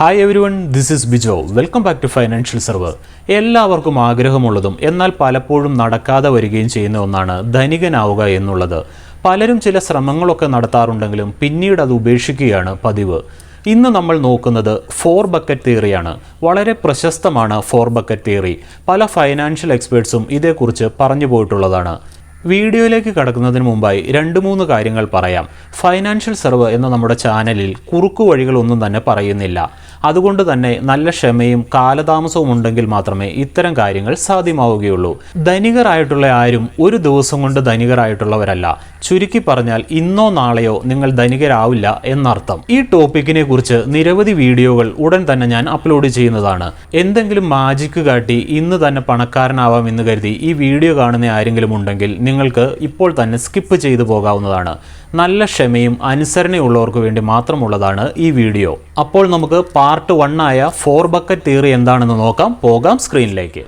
Hi everyone, this is Bijo. Welcome back to financial server. എല്ലാവർക്കും ആഗ്രഹമുള്ളതും എന്നാൽ പലപ്പോഴും നടക്കാതെ വരികയും ചെയ്യുന്ന ഒന്നാണ് ധനികനാവുക എന്നുള്ളത്. പലരും ചില ശ്രമങ്ങളൊക്കെ നടത്താറുണ്ടെങ്കിലും പിന്നീട് അത് ഉപേക്ഷിക്കുകയാണ് പതിവ്. ഇന്ന് നമ്മൾ നോക്കുന്നത് 4 ബക്കറ്റ് തിയറിയാണ്. വളരെ പ്രശസ്തമാണ് 4 ബക്കറ്റ് തിയറി. പല ഫൈനാൻഷ്യൽ എക്സ്പേർട്സും ഇതേക്കുറിച്ച് പറഞ്ഞു പോയിട്ടുള്ളതാണ്. വീഡിയോയിലേക്ക് കടക്കുന്നതിന് മുമ്പായി 2-3 കാര്യങ്ങൾ പറയാം. ഫൈനാൻഷ്യൽ സർവർ എന്ന നമ്മുടെ ചാനലിൽ കുറുക്കു വഴികളൊന്നും തന്നെ പറയുന്നില്ല. അതുകൊണ്ട് തന്നെ നല്ല ക്ഷമയും കാലതാമസവും ഉണ്ടെങ്കിൽ മാത്രമേ ഇത്തരം കാര്യങ്ങൾ സാധ്യമാവുകയുള്ളൂ. ധനികരായിട്ടുള്ള ആരും ഒരു ദിവസം കൊണ്ട് ധനികരായിട്ടുള്ളവരല്ല. ചുരുക്കി പറഞ്ഞാൽ ഇന്നോ നാളെയോ നിങ്ങൾ ധനികരാവില്ല എന്നർത്ഥം. ഈ ടോപ്പിക്കിനെ കുറിച്ച് നിരവധി വീഡിയോകൾ ഉടൻ തന്നെ ഞാൻ അപ്ലോഡ് ചെയ്യുന്നതാണ്. എന്തെങ്കിലും മാജിക്ക് കാട്ടി ഇന്ന് തന്നെ പണക്കാരനാവാം എന്ന് കരുതി ഈ വീഡിയോ കാണുന്ന ആരെങ്കിലും ഉണ്ടെങ്കിൽ നിങ്ങൾക്ക് ഇപ്പോൾ തന്നെ സ്കിപ്പ് ചെയ്തു പോകാവുന്നതാണ്. നല്ല ക്ഷമയും അനുസരണയുള്ളവർക്ക് വേണ്ടി മാത്രമുള്ളതാണ് ഈ വീഡിയോ. അപ്പോൾ നമുക്ക് പാർട്ട് 1 ആയ 4 ബക്കറ്റ് തിയറി എന്താണെന്ന് നോക്കാം. പോകാം സ്ക്രീനിലേക്ക്.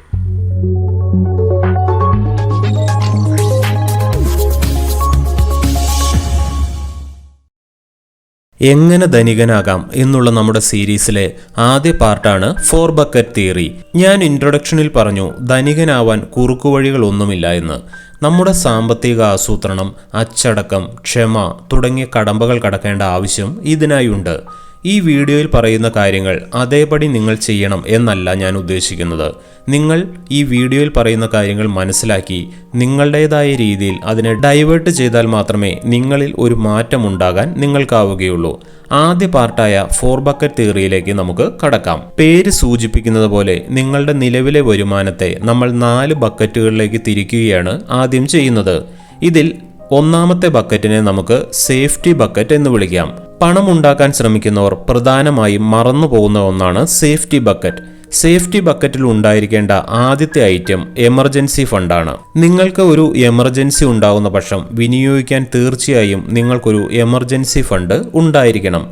എങ്ങനെ ധനികനാകാം എന്നുള്ള നമ്മുടെ സീരീസിലെ ആദ്യ പാർട്ടാണ് 4 ബക്കറ്റ് തിയറി. ഞാൻ ഇൻട്രൊഡക്ഷനിൽ പറഞ്ഞു ധനികനാവാൻ കുറുക്കുവഴികളൊന്നുമില്ല എന്ന്. നമ്മുടെ സാമ്പത്തിക ആസൂത്രണം, അച്ചടക്കം, ക്ഷമ തുടങ്ങിയ കടമ്പകൾ കടക്കേണ്ട ആവശ്യം ഇതിനായുണ്ട്. ഈ വീഡിയോയിൽ പറയുന്ന കാര്യങ്ങൾ അതേപടി നിങ്ങൾ ചെയ്യണം എന്നല്ല ഞാൻ ഉദ്ദേശിക്കുന്നത്. നിങ്ങൾ ഈ വീഡിയോയിൽ പറയുന്ന കാര്യങ്ങൾ മനസ്സിലാക്കി നിങ്ങളുടേതായ രീതിയിൽ അതിനെ ഡൈവേർട്ട് ചെയ്താൽ മാത്രമേ നിങ്ങളിൽ ഒരു മാറ്റം ഉണ്ടാകാൻ നിങ്ങൾക്കാവുകയുള്ളൂ. ആദ്യ പാർട്ടായ 4 ബക്കറ്റ് തിയറിയിലേക്ക് നമുക്ക് കടക്കാം. പേര് സൂചിപ്പിക്കുന്നത് പോലെ നിങ്ങളുടെ നിലവിലെ വരുമാനത്തെ നമ്മൾ 4 ബക്കറ്റുകളിലേക്ക് തിരിക്കുകയാണ് ആദ്യം ചെയ്യുന്നത്. ഇതിൽ ഒന്നാമത്തെ ബക്കറ്റിനെ നമുക്ക് സേഫ്റ്റി ബക്കറ്റ് എന്ന് വിളിക്കാം. പണം ഉണ്ടാക്കാൻ ശ്രമിക്കുന്നവർ പ്രധാനമായും മറന്നു പോകുന്ന ഒന്നാണ് സേഫ്റ്റി ബക്കറ്റ്. സേഫ്റ്റി ബക്കറ്റിൽ ഉണ്ടായിരിക്കേണ്ട ആദ്യത്തെ ഐറ്റം എമർജൻസി ഫണ്ടാണ്. നിങ്ങൾക്ക് ഒരു എമർജൻസി ഉണ്ടാകുന്ന പക്ഷം വിനിയോഗിക്കാൻ തീർച്ചയായും നിങ്ങൾക്കൊരു എമർജൻസി ഫണ്ട് ഉണ്ടായിരിക്കണം.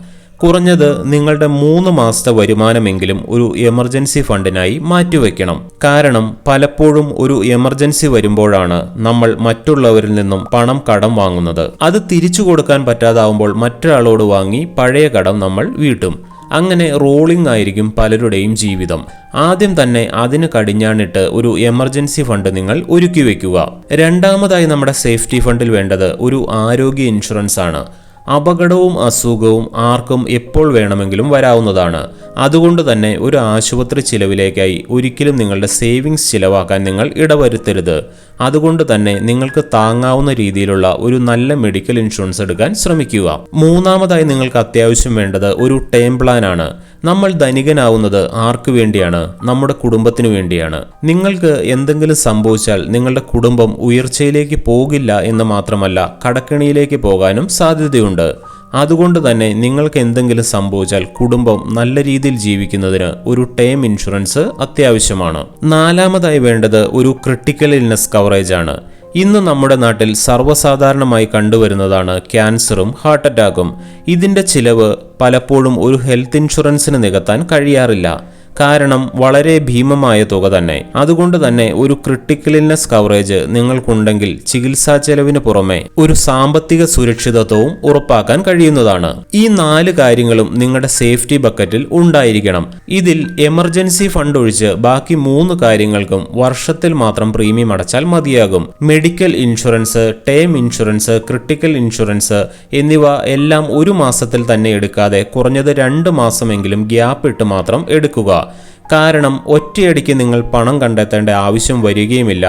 കുറഞ്ഞത് നിങ്ങളുടെ 3 മാസത്തെ വരുമാനമെങ്കിലും ഒരു എമർജൻസി ഫണ്ടിനായി മാറ്റിവെക്കണം. കാരണം പലപ്പോഴും ഒരു എമർജൻസി വരുമ്പോഴാണ് നമ്മൾ മറ്റുള്ളവരിൽ നിന്നും പണം കടം വാങ്ങുന്നത്. അത് തിരിച്ചു കൊടുക്കാൻ പറ്റാതാവുമ്പോൾ മറ്റൊരാളോട് വാങ്ങി പഴയ കടം നമ്മൾ വീട്ടും. അങ്ങനെ റോളിംഗ് ആയിരിക്കും പലരുടെയും ജീവിതം. ആദ്യം തന്നെ അതിന് കടിഞ്ഞാണിട്ട് ഒരു എമർജൻസി ഫണ്ട് നിങ്ങൾ ഒരുക്കി വെക്കുക. രണ്ടാമതായി നമ്മുടെ സേഫ്റ്റി ഫണ്ടിൽ വേണ്ടത് ഒരു ആരോഗ്യ ഇൻഷുറൻസ് ആണ്. അപകടവും അസുഖവും ആർക്കും എപ്പോൾ വേണമെങ്കിലും വരാവുന്നതാണ്. അതുകൊണ്ട് തന്നെ ഒരു ആശുപത്രി ചിലവിലേക്കായി ഒരിക്കലും നിങ്ങളുടെ സേവിങ്സ് ചിലവാക്കാൻ നിങ്ങൾ ഇടവരുത്തരുത്. അതുകൊണ്ട് തന്നെ നിങ്ങൾക്ക് താങ്ങാവുന്ന രീതിയിലുള്ള ഒരു നല്ല മെഡിക്കൽ ഇൻഷുറൻസ് എടുക്കാൻ ശ്രമിക്കുക. മൂന്നാമതായി നിങ്ങൾക്ക് അത്യാവശ്യം വേണ്ടത് ഒരു ടേം പ്ലാൻ ആണ്. നമ്മൾ ധനികനാവുന്നത് ആർക്ക് വേണ്ടിയാണ്? നമ്മുടെ കുടുംബത്തിന് വേണ്ടിയാണ്. നിങ്ങൾക്ക് എന്തെങ്കിലും സംഭവിച്ചാൽ നിങ്ങളുടെ കുടുംബം ഉയർച്ചയിലേക്ക് പോകില്ല എന്ന് മാത്രമല്ല കടക്കെണിയിലേക്ക് പോകാനും സാധ്യതയുണ്ട്. അതുകൊണ്ട് തന്നെ നിങ്ങൾക്ക് എന്തെങ്കിലും സംഭവിച്ചാൽ കുടുംബം നല്ല രീതിയിൽ ജീവിക്കുന്നതിന് ഒരു ടേം ഇൻഷുറൻസ് അത്യാവശ്യമാണ്. നാലാമതായി വേണ്ടത് ഒരു ക്രിട്ടിക്കൽ ഇൽനെസ് കവറേജ് ആണ്. ഇന്ന് നമ്മുടെ നാട്ടിൽ സർവ്വസാധാരണമായി കണ്ടുവരുന്നതാണ് ക്യാൻസറും ഹാർട്ട് അറ്റാക്കും. ഇതിൻ്റെ ചിലവ് പലപ്പോഴും ഒരു ഹെൽത്ത് ഇൻഷുറൻസിന് നികത്താൻ കഴിയാറില്ല. കാരണം വളരെ ഭീമമായ തുക തന്നെ. അതുകൊണ്ട് തന്നെ ഒരു ക്രിട്ടിക്കൽ ഇൽനെസ് കവറേജ് നിങ്ങൾക്കുണ്ടെങ്കിൽ ചികിത്സാ ചെലവിന് പുറമെ ഒരു സാമ്പത്തിക സുരക്ഷിതത്വവും ഉറപ്പാക്കാൻ കഴിയുന്നതാണ്. ഈ 4 കാര്യങ്ങളും നിങ്ങളുടെ സേഫ്റ്റി ബക്കറ്റിൽ ഉണ്ടായിരിക്കണം. ഇതിൽ എമർജൻസി ഫണ്ട് ഒഴിച്ച് ബാക്കി 3 കാര്യങ്ങൾക്കും വർഷത്തിൽ മാത്രം പ്രീമിയം അടച്ചാൽ മതിയാകും. Medical insurance, term insurance, critical insurance എന്നിവ എല്ലാം ഒരു മാസത്തിൽ തന്നെ എടുക്കാതെ കുറഞ്ഞത് 2 മാസമെങ്കിലും ഗ്യാപ്പ് ഇട്ട് മാത്രം എടുക്കുക. കാരണം ഒറ്റയടിക്ക് നിങ്ങൾ പണം കണ്ടെത്തേണ്ട ആവശ്യം വരികയുമില്ല.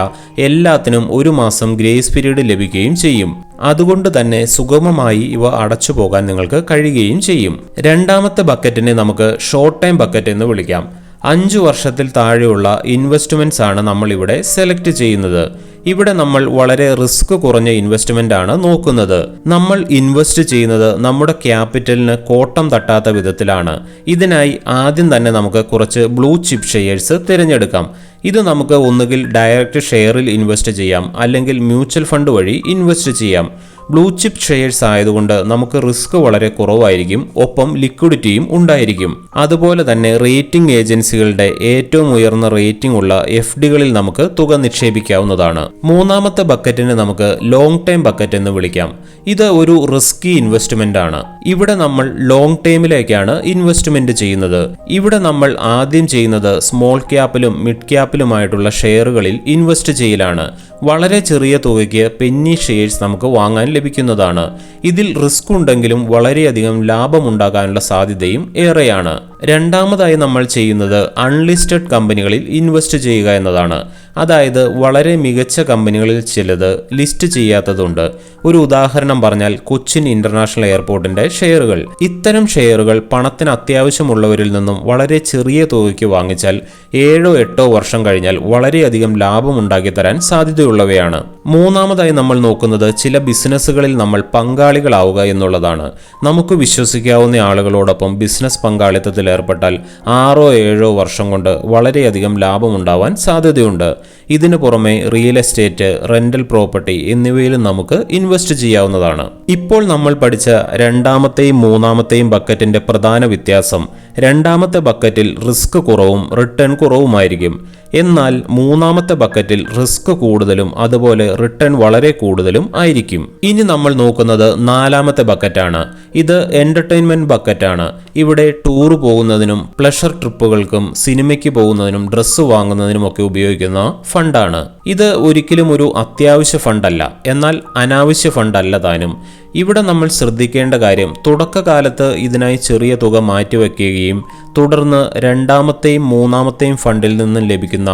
എല്ലാത്തിനും 1 മാസം ഗ്രേസ് പീരീഡ് ലഭിക്കുകയും ചെയ്യും. അതുകൊണ്ട് തന്നെ സുഗമമായി ഇവ അടച്ചു പോകാൻ നിങ്ങൾക്ക് കഴിയുകയും ചെയ്യും. രണ്ടാമത്തെ ബക്കറ്റിനെ നമുക്ക് ഷോർട്ട് ടൈം ബക്കറ്റ് എന്ന് വിളിക്കാം. 5 വർഷത്തിൽ താഴെയുള്ള ഇൻവെസ്റ്റ്മെന്റ്സ് ആണ് നമ്മൾ ഇവിടെ സെലക്ട് ചെയ്യുന്നത്. ഇവിടെ നമ്മൾ വളരെ റിസ്ക് കുറഞ്ഞ ഇൻവെസ്റ്റ്മെന്റ് ആണ് നോക്കുന്നത്. നമ്മൾ ഇൻവെസ്റ്റ് ചെയ്യുന്നത് നമ്മുടെ ക്യാപിറ്റലിന് കോട്ടം തട്ടാത്ത വിധത്തിലാണ്. ഇതിനായി ആദ്യം തന്നെ നമുക്ക് കുറച്ച് ബ്ലൂ ചിപ്പ് ഷെയർസ് തിരഞ്ഞെടുക്കാം. ഇത് നമുക്ക് ഒന്നുകിൽ ഡയറക്റ്റ് ഷെയറിൽ ഇൻവെസ്റ്റ് ചെയ്യാം, അല്ലെങ്കിൽ മ്യൂച്വൽ ഫണ്ട് വഴി ഇൻവെസ്റ്റ് ചെയ്യാം. ബ്ലൂ ചിപ്പ് ഷെയർസ് ആയതുകൊണ്ട് നമുക്ക് റിസ്ക് വളരെ കുറവായിരിക്കും, ഒപ്പം ലിക്വിഡിറ്റിയും ഉണ്ടായിരിക്കും. അതുപോലെ തന്നെ റേറ്റിംഗ് ഏജൻസികളുടെ ഏറ്റവും ഉയർന്ന റേറ്റിംഗ് ഉള്ള FDകളിൽ നമുക്ക് തുക നിക്ഷേപിക്കാവുന്നതാണ്. മൂന്നാമത്തെ ബക്കറ്റിനെ നമുക്ക് ലോങ് ടൈം ബക്കറ്റ് എന്ന് വിളിക്കാം. ഇത് ഒരു റിസ്കി ഇൻവെസ്റ്റ്മെന്റ് ആണ്. ഇവിടെ നമ്മൾ ലോങ് ടൈമിലേക്കാണ് ഇൻവെസ്റ്റ്മെന്റ് ചെയ്യുന്നത്. ഇവിടെ നമ്മൾ ആദ്യം ചെയ്യുന്നത് സ്മോൾ ക്യാപ്പിലും മിഡ് ക്യാപ്പിലുമായിട്ടുള്ള ഷെയറുകളിൽ ഇൻവെസ്റ്റ് ചെയ്യലാണ്. വളരെ ചെറിയ തുകയ്ക്ക് പെന്നി ഷെയർസ് നമുക്ക് വാങ്ങാൻ ലഭിക്കുന്നതാണ്. ഇതിൽ റിസ്ക് ഉണ്ടെങ്കിലും വളരെയധികം ലാഭമുണ്ടാകാനുള്ള സാധ്യതയും ഏറെയാണ്. രണ്ടാമതായി നമ്മൾ ചെയ്യുന്നത് അൺലിസ്റ്റഡ് കമ്പനികളിൽ ഇൻവെസ്റ്റ് ചെയ്യുക എന്നതാണ്. അതായത് വളരെ മികച്ച കമ്പനികളിൽ ചിലത് ലിസ്റ്റ് ചെയ്യാത്തതുണ്ട്. ഒരു ഉദാഹരണം പറഞ്ഞാൽ കൊച്ചിൻ ഇന്റർനാഷണൽ എയർപോർട്ടിന്റെ ഷെയറുകൾ. ഇത്തരം ഷെയറുകൾ പണത്തിന് അത്യാവശ്യമുള്ളവരിൽ നിന്നും വളരെ ചെറിയ തുകയ്ക്ക് വാങ്ങിച്ചാൽ 7-8 വർഷം കഴിഞ്ഞാൽ വളരെയധികം ലാഭം ഉണ്ടാക്കി തരാൻ സാധ്യതയുള്ളവയാണ്. മൂന്നാമതായി നമ്മൾ നോക്കുന്നത് ചില ബിസിനസ്സുകളിൽ നമ്മൾ പങ്കാളികളാവുക എന്നുള്ളതാണ്. നമുക്ക് വിശ്വസിക്കാവുന്ന ആളുകളോടൊപ്പം ബിസിനസ് പങ്കാളിത്തത്തിൽ ഏർപ്പെട്ടാൽ 6-7 വർഷം കൊണ്ട് വളരെയധികം ലാഭമുണ്ടാവാൻ സാധ്യതയുണ്ട്. ഇതിനു പുറമെ റിയൽ എസ്റ്റേറ്റ്, റെന്റൽ പ്രോപ്പർട്ടി എന്നിവയിലും നമുക്ക് ഇൻവെസ്റ്റ് ചെയ്യാവുന്നതാണ്. ഇപ്പോൾ നമ്മൾ പഠിച്ച രണ്ടാമത്തെയും മൂന്നാമത്തെയും ബക്കറ്റിന്റെ പ്രധാന വ്യത്യാസം, രണ്ടാമത്തെ ബക്കറ്റിൽ റിസ്ക് കുറവും റിട്ടേൺ കുറവുമായിരിക്കും. എന്നാൽ മൂന്നാമത്തെ ബക്കറ്റിൽ റിസ്ക് കൂടുതലും അതുപോലെ റിട്ടേൺ വളരെ കൂടുതലും ആയിരിക്കും. ഇനി നമ്മൾ നോക്കുന്നത് നാലാമത്തെ ബക്കറ്റാണ്. ഇത് എന്റർടൈൻമെന്റ് ബക്കറ്റാണ്. ഇവിടെ ടൂർ പോകുന്നതിനും പ്ലഷർ ട്രിപ്പുകൾക്കും സിനിമയ്ക്ക് പോകുന്നതിനും ഡ്രസ്സ് വാങ്ങുന്നതിനും ഒക്കെ ഉപയോഗിക്കുന്ന ഫണ്ടാണ്. ഇത് ഒരിക്കലും ഒരു അത്യാവശ്യ ഫണ്ടല്ല, എന്നാൽ അനാവശ്യ ഫണ്ടല്ല താനും. ഇവിടെ നമ്മൾ ശ്രദ്ധിക്കേണ്ട കാര്യം, തുടക്കകാലത്ത് ഇതിനായി ചെറിയ തുക മാറ്റിവെക്കുകയും തുടർന്ന് രണ്ടാമത്തെയും മൂന്നാമത്തെയും ഫണ്ടിൽ നിന്നും ലഭിക്കുന്ന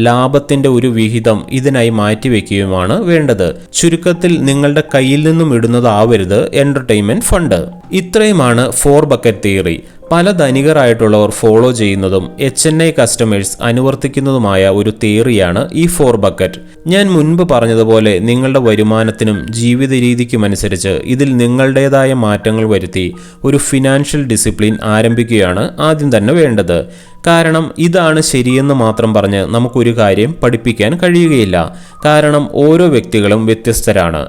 ലാഭത്തിന്റെ ഒരു വിഹിതം ഇതിനായി മാറ്റിവെക്കുകയുമാണ് വേണ്ടത്. ചുരുക്കത്തിൽ നിങ്ങളുടെ കയ്യിൽ നിന്നും ഇടുന്നതാവരുത് എന്റർടൈൻമെന്റ് ഫണ്ട്. ഇത്രയുമാണ് 4 ബക്കറ്റ് തിയറി. പല ധനികരായിട്ടുള്ളവർ ഫോളോ ചെയ്യുന്നതും HNI കസ്റ്റമേഴ്സ് അനുവർത്തിക്കുന്നതുമായ ഒരു തിയറിയാണ് ഈ 4 ബക്കറ്റ്. ഞാൻ മുൻപ് പറഞ്ഞതുപോലെ നിങ്ങളുടെ വരുമാനത്തിനും ജീവിത രീതിക്കുമനുസരിച്ച് ഇതിൽ നിങ്ങളുടേതായ മാറ്റങ്ങൾ വരുത്തി ഒരു ഫിനാൻഷ്യൽ ഡിസിപ്ലിൻ ആരംഭിക്കുകയാണ് ആദ്യം തന്നെ വേണ്ടത്. കാരണം ഇതാണ് ശരിയെന്ന് മാത്രം പറഞ്ഞ് നമുക്കൊരു കാര്യം പഠിപ്പിക്കാൻ കഴിയുകയില്ല. കാരണം ഓരോ വ്യക്തികളും വ്യത്യസ്തരാണ്.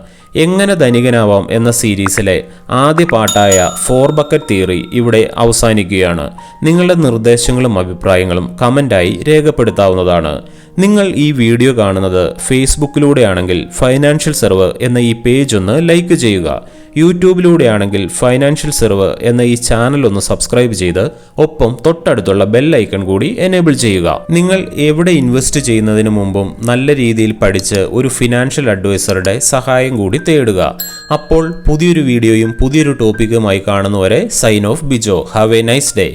എങ്ങനെ ധനികനാവാം എന്ന സീരീസിലെ ആദ്യ പാട്ടായ 4 ബക്കറ്റ് തിയറി ഇവിടെ അവസാനിക്കുകയാണ്. നിങ്ങളുടെ നിർദ്ദേശങ്ങളും അഭിപ്രായങ്ങളും കമൻ്റായി രേഖപ്പെടുത്താവുന്നതാണ്. നിങ്ങൾ ഈ വീഡിയോ കാണുന്നത് ഫേസ്ബുക്കിലൂടെയാണെങ്കിൽ ഫൈനാൻഷ്യൽ സെർവ് എന്ന ഈ പേജ് ഒന്ന് ലൈക്ക് ചെയ്യുക. യൂട്യൂബിലൂടെയാണെങ്കിൽ ഫൈനാൻഷ്യൽ സെർവ് എന്ന ഈ ചാനൽ ഒന്ന് സബ്സ്ക്രൈബ് ചെയ്ത് ഒപ്പം തൊട്ടടുത്തുള്ള ബെൽ ഐക്കൺ കൂടി എനേബിൾ ചെയ്യുക. നിങ്ങൾ എവിടെ ഇൻവെസ്റ്റ് ചെയ്യുന്നതിന് മുമ്പും നല്ല രീതിയിൽ പഠിച്ച് ഒരു ഫിനാൻഷ്യൽ അഡ്വൈസറുടെ സഹായം കൂടി തേടുക. അപ്പോൾ പുതിയൊരു വീഡിയോയും പുതിയൊരു ടോപ്പിക്കുമായി കാണുന്നവരെ sign off, Bijo. Have a nice day.